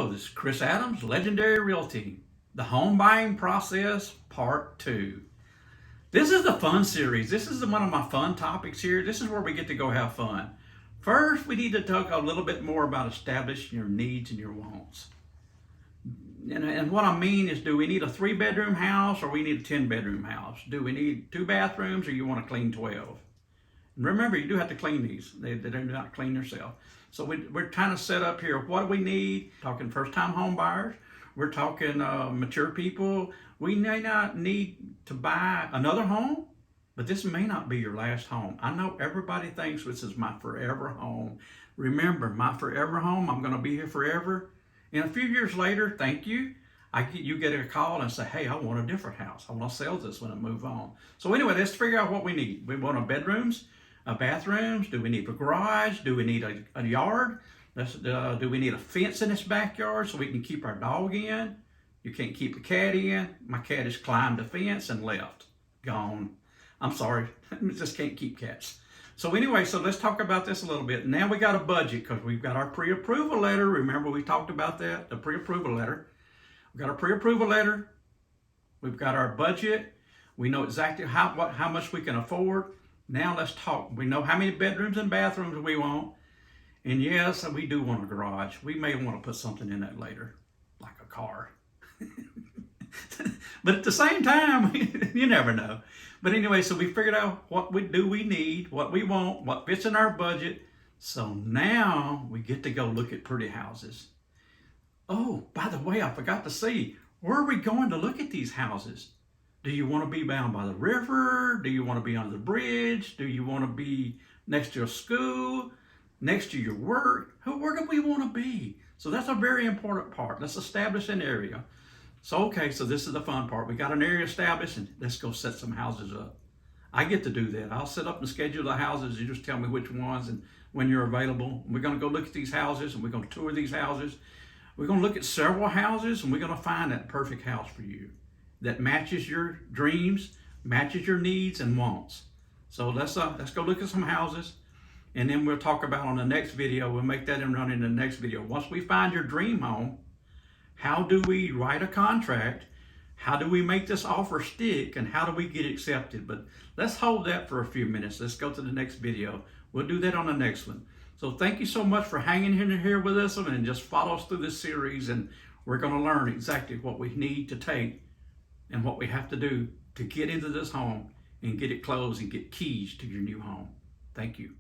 Hello, this is Chris Adams, Legendary Realty, the home buying process, part 2. This is the fun series. This is one of my fun topics here. This is where we get to go have fun. First, we need to talk a little bit more about establishing your needs and your wants. And what I mean is, do we need a 3-bedroom house or we need a 10-bedroom house? Do we need 2 bathrooms or you want to clean 12? And remember, you do have to clean these. They do not clean themselves. So we're trying to set up here, what do we need? Talking first-time home buyers. We're talking mature people. We may not need to buy another home, but this may not be your last home. I know everybody thinks this is my forever home. Remember, my forever home, I'm going to be here forever. And a few years later, thank you, you get a call and say, hey, I want a different house. I want to sell this one and move on. So anyway, let's figure out what we need. We want bedrooms, bathrooms. Do we need a garage? Do we need a yard? Do we need a fence in this backyard so we can keep our dog in? You can't keep a cat in. My cat has climbed the fence and left. Gone. I'm sorry. Just can't keep cats. So anyway, so let's talk about this a little bit. Now we got a budget because we've got our pre-approval letter. Remember we talked about that, the pre-approval letter. We've got our pre-approval letter. We've got our budget. We know exactly how much we can afford. Now let's talk. We know how many bedrooms and bathrooms we want. And yes, we do want a garage. We may want to put something in that later, like a car. But at the same time, you never know. But anyway, so we figured out what we need, what we want, what fits in our budget. So now we get to go look at pretty houses. Oh, by the way, I forgot to say, where are we going to look at these houses? Do you want to be down by the river? Do you want to be under the bridge? Do you want to be next to a school? Next to your work? Where do we want to be? So that's a very important part. Let's establish an area. So, okay, so this is the fun part. We got an area established and let's go set some houses up. I get to do that. I'll set up and schedule the houses. You just tell me which ones and when you're available. We're going to go look at these houses and we're going to tour these houses. We're going to look at several houses and we're going to find that perfect house for you that matches your dreams, matches your needs and wants. So let's go look at some houses. And then we'll talk about on the next video, we'll make that and run in the next video. Once we find your dream home, how do we write a contract? How do we make this offer stick? And how do we get accepted? But let's hold that for a few minutes. Let's go to the next video. We'll do that on the next one. So thank you so much for hanging in here with us and just follow us through this series. And we're going to learn exactly what we need to take and what we have to do to get into this home and get it closed and get keys to your new home. Thank you.